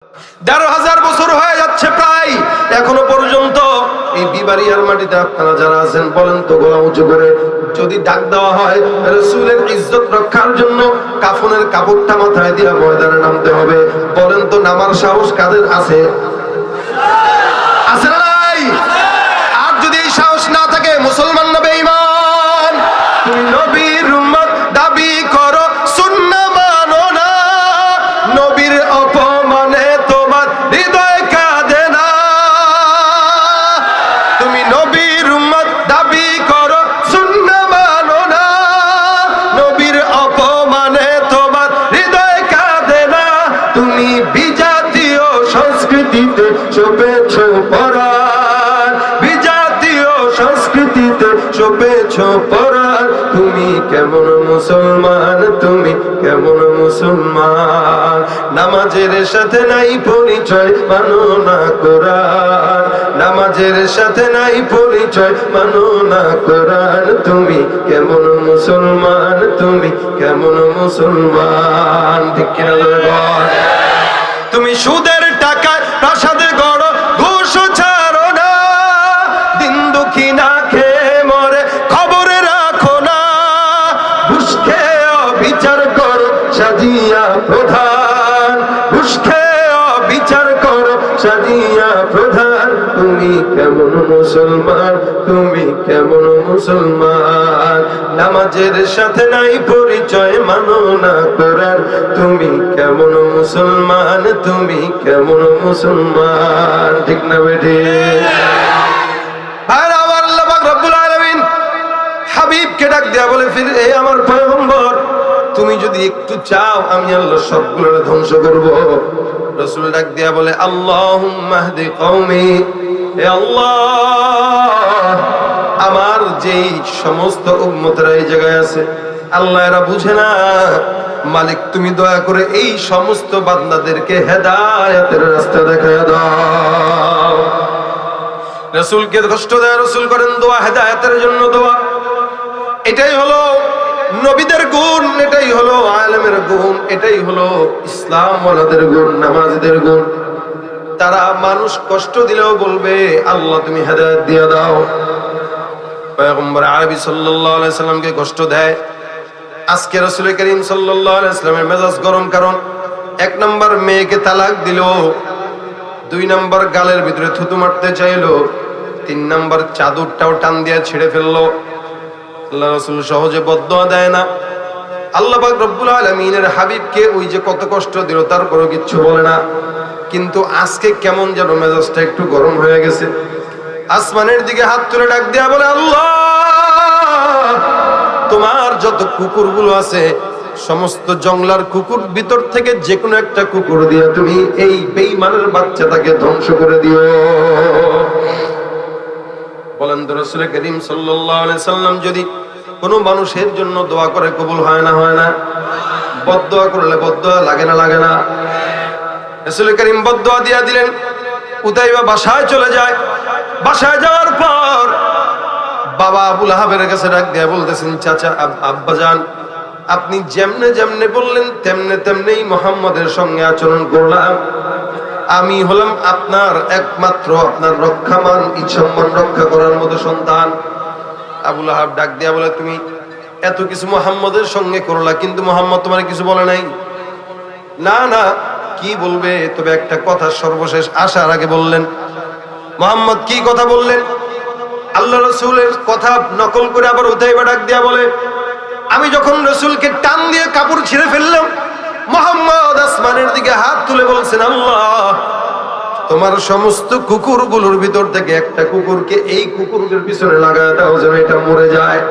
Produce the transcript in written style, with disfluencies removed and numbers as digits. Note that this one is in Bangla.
১,৫০০ বছর হয়ে যাচ্ছে প্রায়, এখনো পর্যন্ত এই বিবাড়িয়ার মাটিতে আপনারা যারা আছেন বলেন তো, গলা উঁচু করে যদি ডাক দেওয়া হয় রাসূলের ইজ্জত রক্ষার জন্য কাফনের কাপড়টা মাথায় দিয়ে ময়দানে নামতে হবে, বলেন তো নামার সাহস কাদের আছে? আছে না নাই? আর যদি এই সাহস না থাকে, মুসলমান না বেঈমান? তুমি নবীর উম্মত দাবি করো, সুন্নাহ মানো না, নবীর অপমানে তোমার হৃদয় কাঁদে না। তুমি নবীর উম্মত দাবি করো, সুন্নাহ মানো না, নবীর অপমানে তোমার হৃদয় কাঁদে না। তুমি বিজাতীয় সংস্কৃতিতে চোপেছ পরাণ, বিজাতীয় সংস্কৃতিতে চোপেছ পরাণ। তুমি কেমন মুসলমান, তুমি কেমন মুসলমান? নামাজের সাথে নাই পরিচয়, মানো না কোরআন, নামাজের সাথে নাই পরিচয়, মানো না কোরআন। তুমি কেমন মুসলমান, তুমি কেমন মুসলমান? ঠিক কিনা বল? তুমি সুদের টাকায় প্রাসাদে গড়ো, ঘুষ ছাড়ো না, দিন দুঃখী না খেয়ে মরে খবরে রাখো না। ঘুষ খেয়ে বিচার করো সাজিয়া প্রধান, ঘুষ খেয়ে বিচার করো সাজিয়া প্রধান। তুমি কেমন মুসলমান, তুমি কেমন মুসলমান? নামাজের সাথে নাই পরিচয়, মানো না কোরআন। তুমি কেমন মুসলমান, তুমি কেমন মুসলমান? ঠিক না বেঠি? ভাইরা আমার, আল্লাহ পাক রব্বুল আলামিন হাবিবকে ডাক দেয়া বলে, ফির এ আমার পয়গম্বর, তুমি যদি একটু চাও আমি আল্লাহ সবগুলোর ধ্বংস করব। রাসূল ডাক দেয়া বলে, আল্লাহুম্মা হদি কওমি, হে আল্লাহ, আমার যেই সমস্ত উম্মতরা এই জায়গায় আছে, আল্লাহ এরা বুঝে না, মালিক তুমি দয়া করে এই সমস্ত বান্দাদেরকে হেদায়েতের রাস্তা দেখায় দাও। রাসূলকে কষ্ট দেয়, রাসূল করেন দোয়া, হেদায়েতের জন্য দোয়া। এটাই হলো নবীদের গুণ, এটাই হলো আলেমের গুণ, এটাই হলো ইসলাম ওয়ালাদের গুণ, নামাজীদের গুণ। তারা মানুষ কষ্ট দিলেও বলবে, আল্লাহ তুমি হেদায়েত দিয়ে দাও। পয়গম্বর আরবি সাল্লাল্লাহু আলাইহি সাল্লামকে কষ্ট দেয়। আজকে রাসূল করিম সাল্লাল্লাহু আলাইহি সাল্লামের মেজাজ গরম, কারণ ১ নাম্বার মেয়েকে তালাক দিল, ২ নাম্বার গালের ভিতরে থুতু মারতে চাইলো, ৩ নাম্বার চাদরটাও টান দিয়ে ছিঁড়ে ফেললো। আল্লাহ রাসূল সহজে বদদোয়া দেয় না। আল্লাহ পাক রব্বুল আলামিনের হাবিবকে ওই যে কত কষ্ট দিল, তারপরও কিচ্ছু বলে না। কিন্তু আজকে কেমন যেন মেজাজটা একটু গরম হয়ে গেছে। আসমানের দিকে হাত তুলে ডাক দেয়া বলে, আল্লাহ, তোমার যত কুকুরগুলো আছে, সমস্ত জংলার কুকুর ভিতর থেকে যে কোনো একটা কুকুর দিয়ে তুমি এই বেঈমানের বাচ্চাটাকে ধ্বংস করে দিও। বলেন তো, রাসূল করিম সাল্লাল্লাহু আলাইহি সাল্লাম যদি কোনো মানুষের জন্য দোয়া করে, কবুল হয় না? হয় না? বদদোয়া করলে বদদোয়া লাগে না? লাগে না? রাসূল করিম বদদোয়া দিয়া দিলেন। উতাইবা বাসায় চলে যায়। বাসায় যাওয়ার পর বাবা আবু লাহাবের কাছে ডাক দিয়া বলতেছেন, চাচা, আব্বাজান, আপনি যেমনে যেমনে বললেন তেমনে তেমনেই মুহাম্মদের সঙ্গে আচরণ করলাম। আমি হলাম আপনার একমাত্র, আপনার রক্ষামান, সম্মান রক্ষা করার মতো সন্তান। আবু লাহাব ডাক দিয়া বলে, তুমি এত কিছু মুহাম্মদের সঙ্গে করলা, কিন্তু মুহাম্মদ তোমার কিছু বলে নাই? না না, কি বলবে? তবে একটা কথা সর্বশেষ আসার আগে বললেন। মুহাম্মদ কি কথা বললেন? আল্লাহ রাসূলের কথা নকল করে আবার উতাইবা ডাক দিয়া বলে, আমি যখন রাসূলকে টান দিয়ে কাপড় ছিঁড়ে ফেললাম, মুহাম্মদ আসমানের দিকে হাত তুলে বলছেন, আল্লাহ, তোমার সমস্ত কুকুরগুলোর ভিতর থেকে একটা কুকুরকে এই কুকুরের পিছনে লাগায় দাও, যেন এটা মরে যায়।